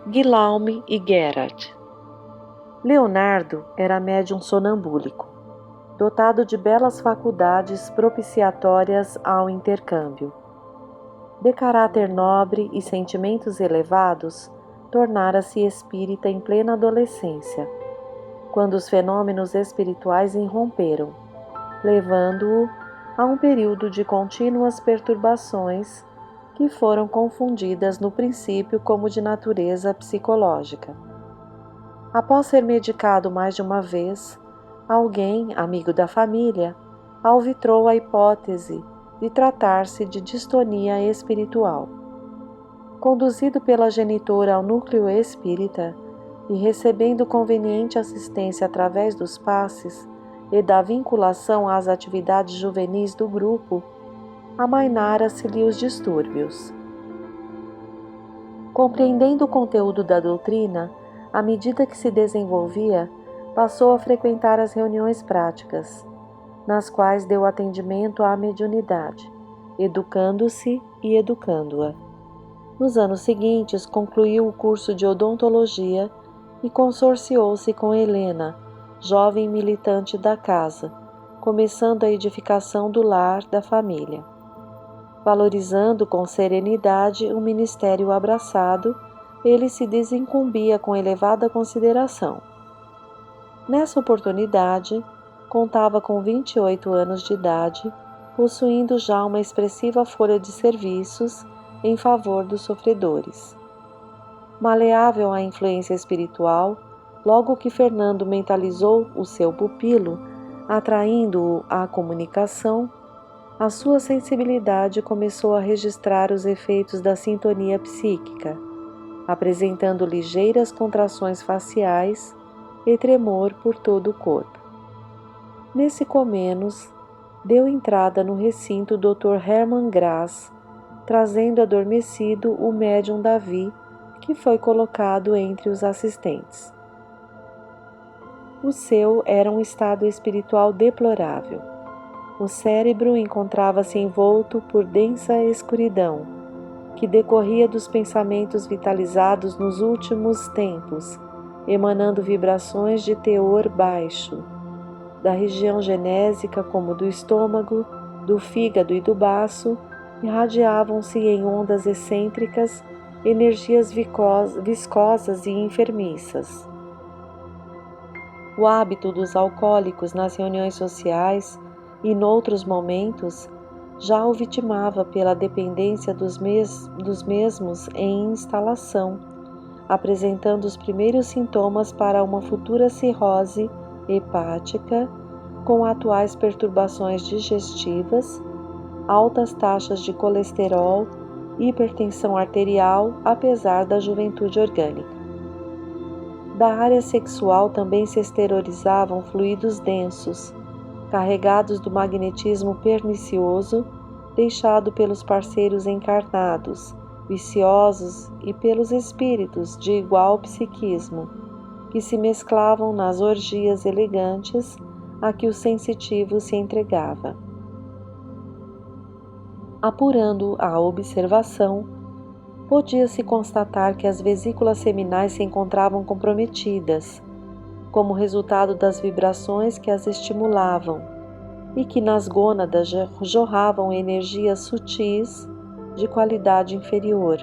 Guillaume e Gerard. Leonardo era médium sonambúlico, dotado de belas faculdades propiciatórias ao intercâmbio. De caráter nobre e sentimentos elevados, tornara-se espírita em plena adolescência, quando os fenômenos espirituais irromperam, levando-o a um período de contínuas perturbações que foram confundidas no princípio como de natureza psicológica. Após ser medicado mais de uma vez, alguém, amigo da família, alvitrou a hipótese de tratar-se de distonia espiritual. Conduzido pela genitora ao núcleo espírita e recebendo conveniente assistência através dos passes e da vinculação às atividades juvenis do grupo, amainara-se-lhe os distúrbios. Compreendendo o conteúdo da doutrina, à medida que se desenvolvia, passou a frequentar as reuniões práticas, nas quais deu atendimento à mediunidade, educando-se e educando-a. Nos anos seguintes, concluiu o curso de odontologia e consorciou-se com Helena, jovem militante da casa, começando a edificação do lar da família. Valorizando com serenidade o ministério abraçado, ele se desincumbia com elevada consideração. Nessa oportunidade, contava com 28 anos de idade, possuindo já uma expressiva folha de serviços em favor dos sofredores. Maleável à influência espiritual, logo que Fernando mentalizou o seu pupilo, atraindo-o à comunicação, a sua sensibilidade começou a registrar os efeitos da sintonia psíquica, apresentando ligeiras contrações faciais e tremor por todo o corpo. Nesse comenos, deu entrada no recinto Dr. Hermann Grass, trazendo adormecido o médium Davi, que foi colocado entre os assistentes. O seu era um estado espiritual deplorável. O cérebro encontrava-se envolto por densa escuridão, que decorria dos pensamentos vitalizados nos últimos tempos, emanando vibrações de teor baixo, da região genésica como do estômago, do fígado e do baço, irradiavam-se em ondas excêntricas energias viscosas e enfermiças. O hábito dos alcoólicos nas reuniões sociais e noutros momentos já o vitimava pela dependência dos mesmos em instalação, apresentando os primeiros sintomas para uma futura cirrose hepática, com atuais perturbações digestivas, altas taxas de colesterol, hipertensão arterial, apesar da juventude orgânica. Da área sexual também se exteriorizavam fluidos densos, carregados do magnetismo pernicioso deixado pelos parceiros encarnados, viciosos e pelos espíritos de igual psiquismo, que se mesclavam nas orgias elegantes a que o sensitivo se entregava. Apurando a observação, podia-se constatar que as vesículas seminais se encontravam comprometidas, como resultado das vibrações que as estimulavam, e que nas gônadas jorravam energias sutis de qualidade inferior,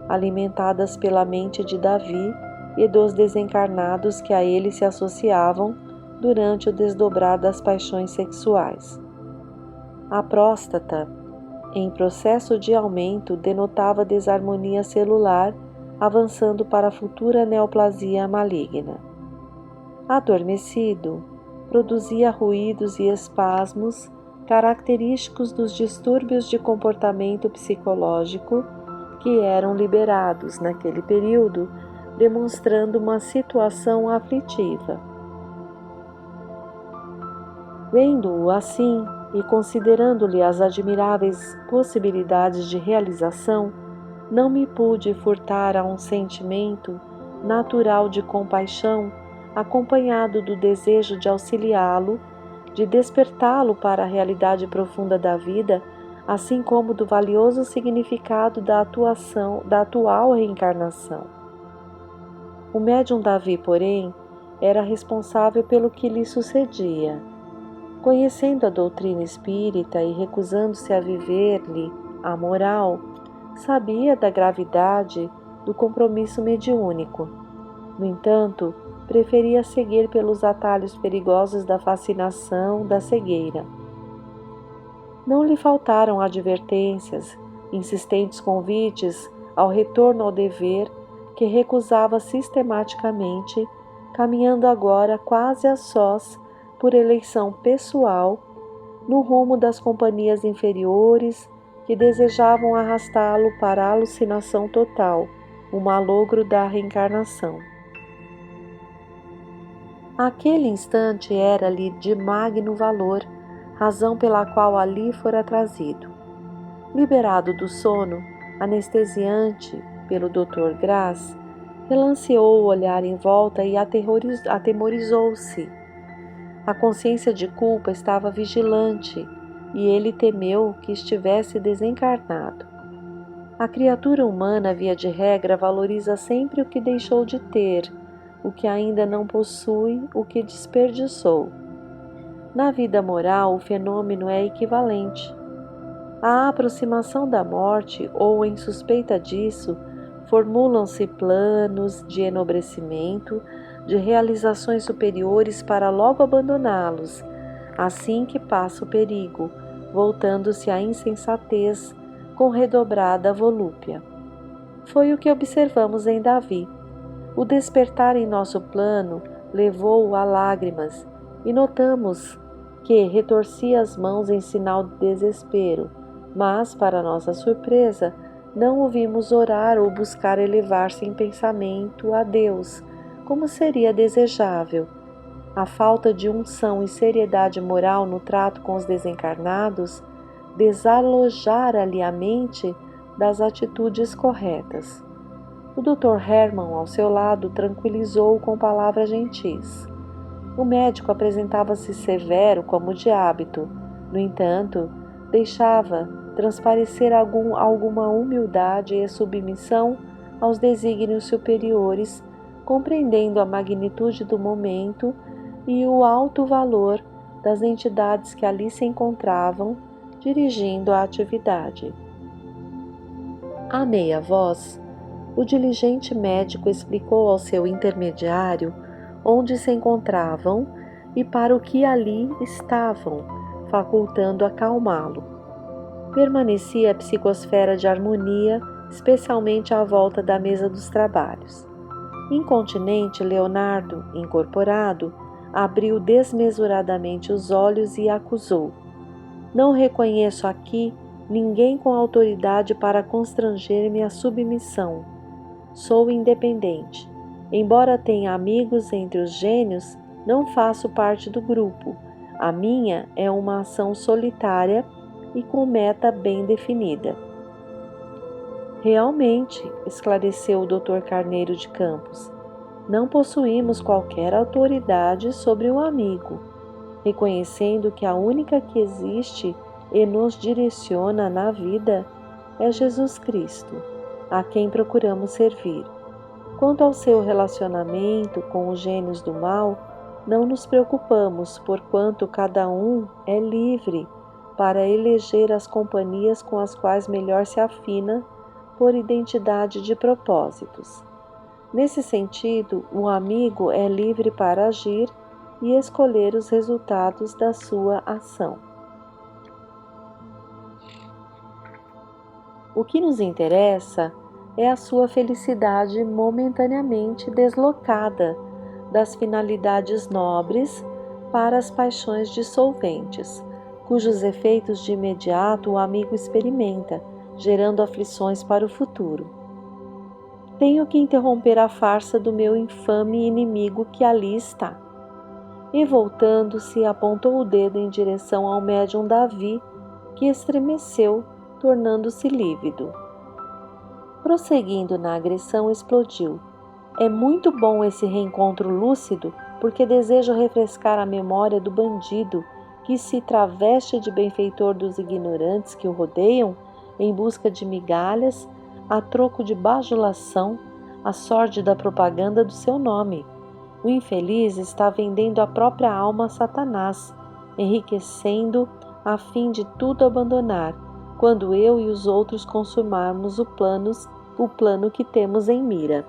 alimentadas pela mente de Davi e dos desencarnados que a ele se associavam durante o desdobrar das paixões sexuais. A próstata, em processo de aumento, denotava desarmonia celular, avançando para a futura neoplasia maligna. Adormecido, produzia ruídos e espasmos característicos dos distúrbios de comportamento psicológico que eram liberados naquele período, demonstrando uma situação aflitiva. Vendo-o assim e considerando-lhe as admiráveis possibilidades de realização, não me pude furtar a um sentimento natural de compaixão, acompanhado do desejo de auxiliá-lo, de despertá-lo para a realidade profunda da vida, assim como do valioso significado da atual reencarnação. O médium Davi, porém, era responsável pelo que lhe sucedia. Conhecendo a doutrina espírita e recusando-se a viver-lhe a moral, sabia da gravidade do compromisso mediúnico. No entanto, preferia seguir pelos atalhos perigosos da fascinação da cegueira. Não lhe faltaram advertências, insistentes convites ao retorno ao dever que recusava sistematicamente, caminhando agora quase a sós por eleição pessoal no rumo das companhias inferiores que desejavam arrastá-lo para a alucinação total, o malogro da reencarnação. Aquele instante era-lhe de magno valor, razão pela qual ali fora trazido. Liberado do sono, anestesiante pelo Dr. Graz, relanceou o olhar em volta e atemorizou-se. A consciência de culpa estava vigilante e ele temeu que estivesse desencarnado. A criatura humana, via de regra, valoriza sempre o que deixou de ter, o que ainda não possui, o que desperdiçou. Na vida moral, o fenômeno é equivalente. À aproximação da morte, ou em suspeita disso, formulam-se planos de enobrecimento, de realizações superiores para logo abandoná-los, assim que passa o perigo, voltando-se à insensatez com redobrada volúpia. Foi o que observamos em Davi. O despertar em nosso plano levou-o a lágrimas e notamos que retorcia as mãos em sinal de desespero, mas, para nossa surpresa, não o vimos orar ou buscar elevar-se em pensamento a Deus, como seria desejável. A falta de unção e seriedade moral no trato com os desencarnados desalojara-lhe a mente das atitudes corretas. O Dr. Hermann, ao seu lado, tranquilizou-o com palavras gentis. O médico apresentava-se severo como de hábito, no entanto, deixava transparecer alguma humildade e submissão aos desígnios superiores, compreendendo a magnitude do momento e o alto valor das entidades que ali se encontravam, dirigindo a atividade. À meia voz, o diligente médico explicou ao seu intermediário onde se encontravam e para o que ali estavam, facultando acalmá-lo. Permanecia a psicosfera de harmonia, especialmente à volta da mesa dos trabalhos. Incontinente, Leonardo, incorporado, abriu desmesuradamente os olhos e acusou: "Não reconheço aqui ninguém com autoridade para constranger-me à submissão. Sou independente. Embora tenha amigos entre os gênios, não faço parte do grupo. A minha é uma ação solitária e com meta bem definida." "Realmente", esclareceu o Dr. Carneiro de Campos, "não possuímos qualquer autoridade sobre um amigo, reconhecendo que a única que existe e nos direciona na vida é Jesus Cristo, a quem procuramos servir. Quanto ao seu relacionamento com os gênios do mal, não nos preocupamos, porquanto cada um é livre para eleger as companhias com as quais melhor se afina por identidade de propósitos. Nesse sentido, o amigo é livre para agir e escolher os resultados da sua ação. O que nos interessa é a sua felicidade momentaneamente deslocada das finalidades nobres para as paixões dissolventes, cujos efeitos de imediato o amigo experimenta, gerando aflições para o futuro. Tenho que interromper a farsa do meu infame inimigo que ali está." E voltando-se, apontou o dedo em direção ao médium Davi, que estremeceu, tornando-se lívido. Prosseguindo na agressão, explodiu: "É muito bom esse reencontro lúcido, porque desejo refrescar a memória do bandido que se traveste de benfeitor dos ignorantes que o rodeiam em busca de migalhas, a troco de bajulação, a sórdida propaganda do seu nome. O infeliz está vendendo a própria alma a Satanás, enriquecendo a fim de tudo abandonar, quando eu e os outros consumarmos o plano que temos em mira.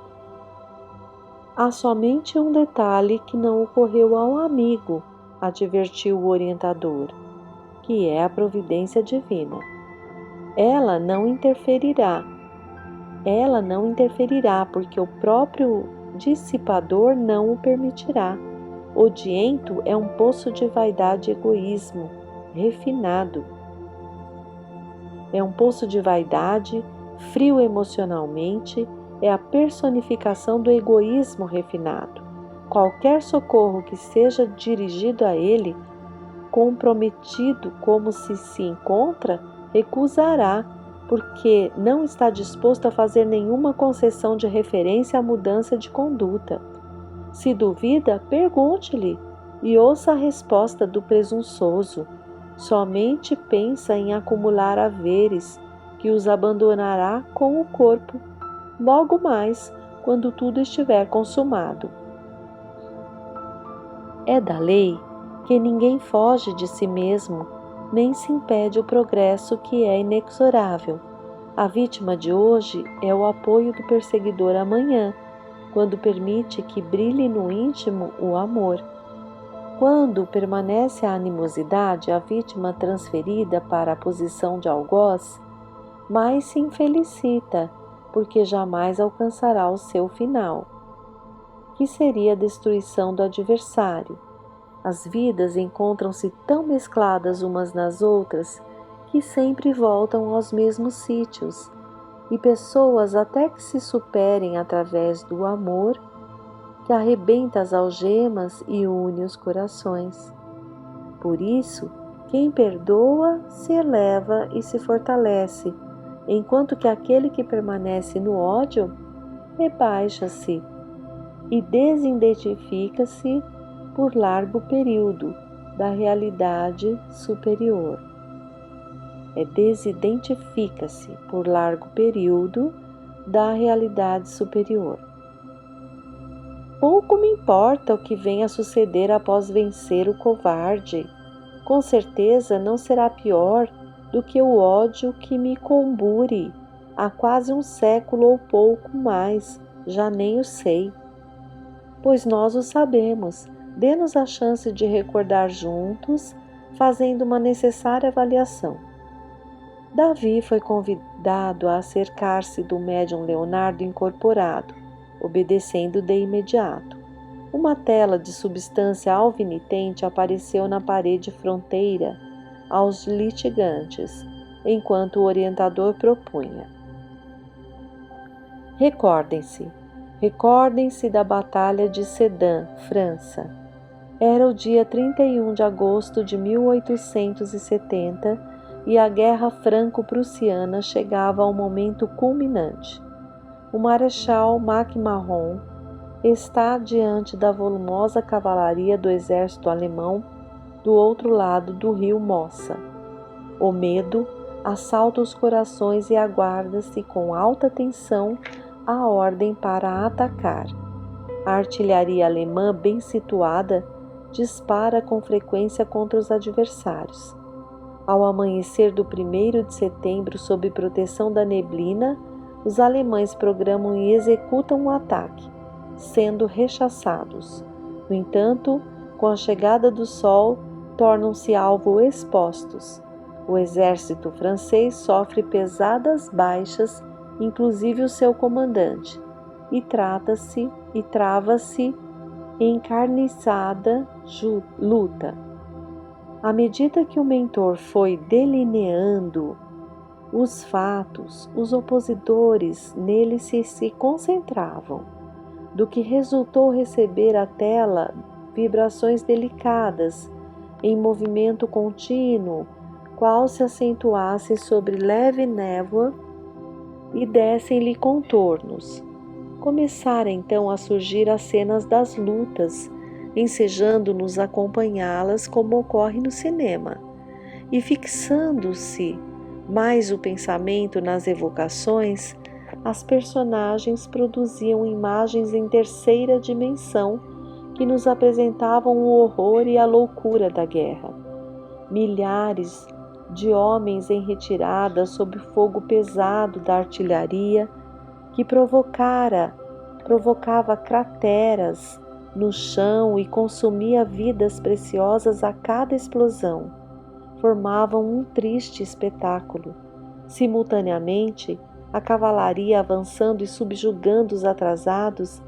Há somente um detalhe que não ocorreu ao amigo, advertiu o orientador, que é a providência divina. Ela não interferirá, porque o próprio dissipador não o permitirá. Odiento é um poço de vaidade e egoísmo refinado. É um poço de vaidade, frio emocionalmente, é a personificação do egoísmo refinado. Qualquer socorro que seja dirigido a ele, comprometido como se encontra, recusará, porque não está disposto a fazer nenhuma concessão de referência à mudança de conduta. Se duvida, pergunte-lhe e ouça a resposta do presunçoso. Somente pensa em acumular haveres, que os abandonará com o corpo, logo mais, quando tudo estiver consumado. É da lei que ninguém foge de si mesmo, nem se impede o progresso que é inexorável. A vítima de hoje é o apoio do perseguidor amanhã, quando permite que brilhe no íntimo o amor. Quando permanece a animosidade, a vítima transferida para a posição de algoz, mais se infelicita, porque jamais alcançará o seu final, que seria a destruição do adversário. As vidas encontram-se tão mescladas umas nas outras que sempre voltam aos mesmos sítios, e pessoas até que se superem através do amor, que arrebenta as algemas e une os corações. Por isso, quem perdoa se eleva e se fortalece, enquanto que aquele que permanece no ódio rebaixa-se e desidentifica-se por largo período da realidade superior. Desidentifica-se por largo período da realidade superior. Pouco me importa o que venha a suceder após vencer o covarde. Com certeza não será pior do que o ódio que me combure há quase um século ou pouco mais, já nem o sei. Pois nós o sabemos, dê-nos a chance de recordar juntos, fazendo uma necessária avaliação. Davi foi convidado a acercar-se do médium Leonardo incorporado, obedecendo de imediato. Uma tela de substância alvinitente apareceu na parede fronteira aos litigantes, enquanto o orientador propunha. Recordem-se da Batalha de Sedan, França. Era o dia 31 de agosto de 1870 e a Guerra Franco-Prussiana chegava ao momento culminante. O Marechal MacMahon está diante da volumosa cavalaria do exército alemão do outro lado do rio Mossa. O medo assalta os corações e aguarda-se com alta tensão a ordem para atacar. A artilharia alemã, bem situada, dispara com frequência contra os adversários. Ao amanhecer do 1º de setembro, sob proteção da neblina, os alemães programam e executam o ataque, sendo rechaçados. No entanto, com a chegada do sol, tornam-se alvo expostos. O exército francês sofre pesadas baixas, inclusive o seu comandante, e trava-se em encarniçada luta. À medida que o mentor foi delineando os fatos, os opositores nele se concentravam, do que resultou receber a tela vibrações delicadas, em movimento contínuo, qual se acentuasse sobre leve névoa e dessem-lhe contornos. Começaram então a surgir as cenas das lutas, ensejando-nos acompanhá-las como ocorre no cinema, e fixando-se mais o pensamento nas evocações, as personagens produziam imagens em terceira dimensão que nos apresentavam o horror e a loucura da guerra. Milhares de homens em retirada sob o fogo pesado da artilharia que provocava crateras no chão e consumia vidas preciosas a cada explosão, formavam um triste espetáculo. Simultaneamente, a cavalaria, avançando e subjugando os atrasados,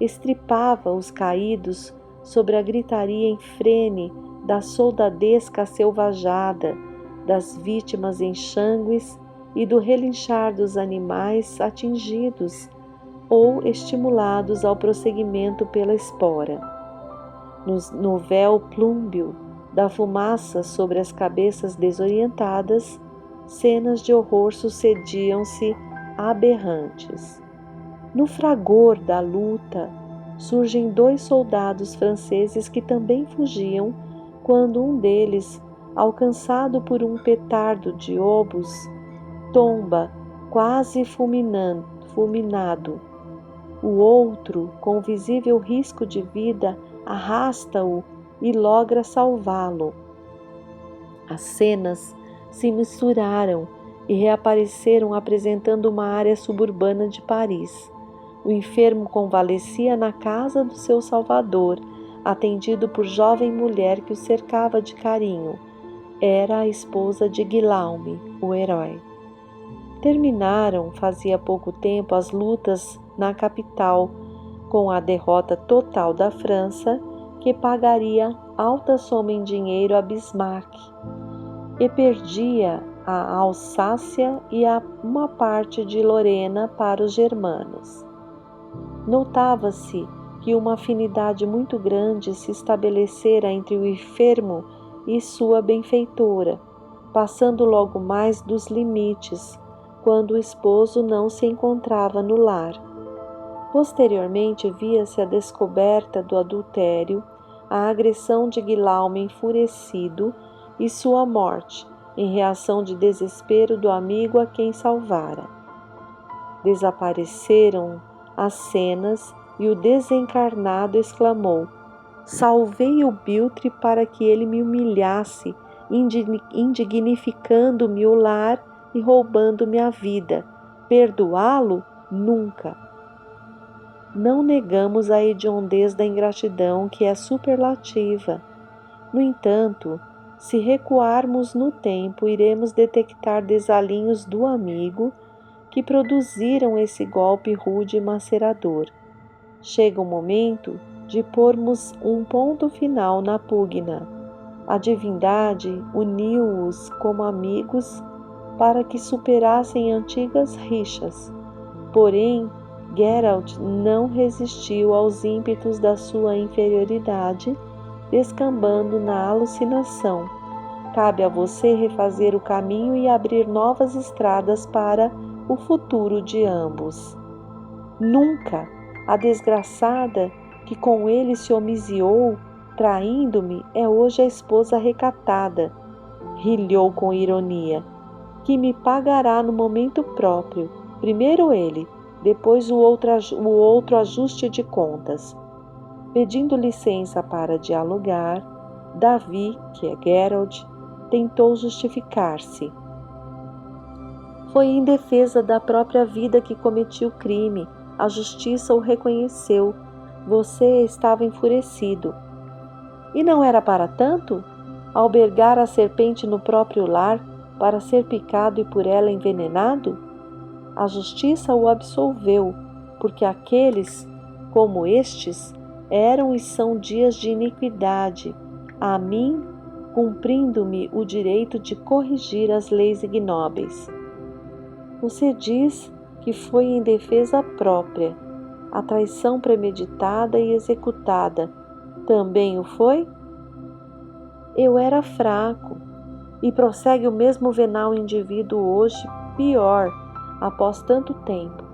estripava os caídos sobre a gritaria infrene da soldadesca selvajada, das vítimas enxangues e do relinchar dos animais atingidos ou estimulados ao prosseguimento pela espora. No véu plúmbeo da fumaça sobre as cabeças desorientadas, cenas de horror sucediam-se aberrantes. No fragor da luta, surgem 2 soldados franceses que também fugiam quando um deles, alcançado por um petardo de obus, tomba quase fulminado. O outro, com visível risco de vida, arrasta-o e logra salvá-lo. As cenas se misturaram e reapareceram apresentando uma área suburbana de Paris. O enfermo convalescia na casa do seu salvador, atendido por jovem mulher que o cercava de carinho. Era a esposa de Guillaume, o herói. Terminaram, fazia pouco tempo, as lutas na capital, com a derrota total da França, que pagaria alta soma em dinheiro a Bismarck, e perdia a Alsácia e uma parte de Lorena para os germanos. Notava-se que uma afinidade muito grande se estabelecera entre o enfermo e sua benfeitora, passando logo mais dos limites, quando o esposo não se encontrava no lar. Posteriormente via-se a descoberta do adultério, a agressão de Guillaume enfurecido e sua morte, em reação de desespero do amigo a quem salvara. Desapareceram as cenas e o desencarnado exclamou: "Salvei o biltre para que ele me humilhasse, indignificando-me o lar e roubando-me a vida. Perdoá-lo? Nunca." Não negamos a hediondez da ingratidão, que é superlativa. No entanto, se recuarmos no tempo, iremos detectar desalinhos do amigo que produziram esse golpe rude e macerador. Chega o momento de pormos um ponto final na pugna. A divindade uniu-os como amigos para que superassem antigas rixas. Porém, Geralt não resistiu aos ímpetos da sua inferioridade, descambando na alucinação. Cabe a você refazer o caminho e abrir novas estradas para o futuro de ambos. Nunca a desgraçada que com ele se homiziou, traindo-me, é hoje a esposa recatada, rilhou com ironia, que me pagará no momento próprio, primeiro ele, depois o outro ajuste de contas. Pedindo licença para dialogar, Davi, que é Geralt, tentou justificar-se. Foi em defesa da própria vida que cometi o crime. A justiça o reconheceu. Você estava enfurecido. E não era para tanto? Albergar a serpente no próprio lar, para ser picado e por ela envenenado? A justiça o absolveu, porque aqueles, como estes, eram e são dias de iniquidade, a mim cumprindo-me o direito de corrigir as leis ignóbeis. Você diz que foi em defesa própria. A traição premeditada e executada também o foi? Eu era fraco, e prossegue o mesmo venal indivíduo hoje, pior, após tanto tempo.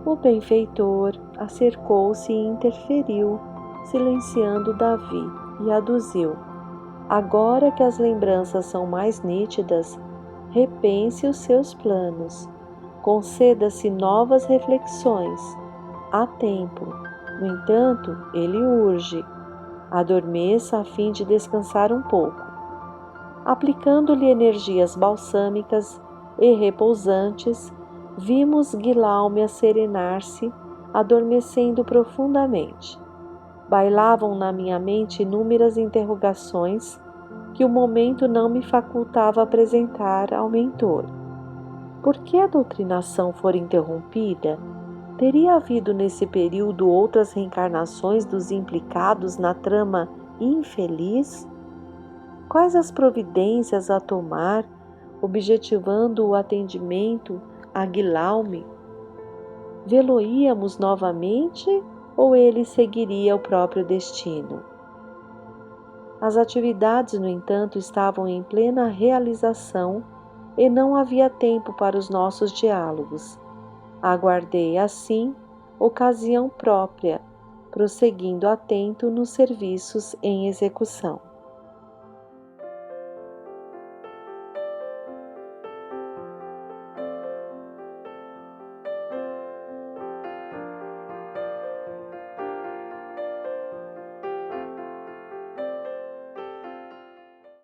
O benfeitor acercou-se e interferiu, silenciando Davi, e aduziu: agora que as lembranças são mais nítidas, repense os seus planos. conceda-se novas reflexões. Há tempo. No entanto, ele urge. Adormeça a fim de descansar um pouco. Aplicando-lhe energias balsâmicas e repousantes, vimos Guilaume serenar-se, adormecendo profundamente. Bailavam na minha mente inúmeras interrogações que o momento não me facultava apresentar ao mentor. Por que a doutrinação fora interrompida? Teria havido nesse período outras reencarnações dos implicados na trama infeliz? Quais as providências a tomar, objetivando o atendimento a Guilaume? Vê-lo-íamos novamente ou ele seguiria o próprio destino? As atividades, no entanto, estavam em plena realização e não havia tempo para os nossos diálogos. Aguardei, assim, ocasião própria, prosseguindo atento nos serviços em execução.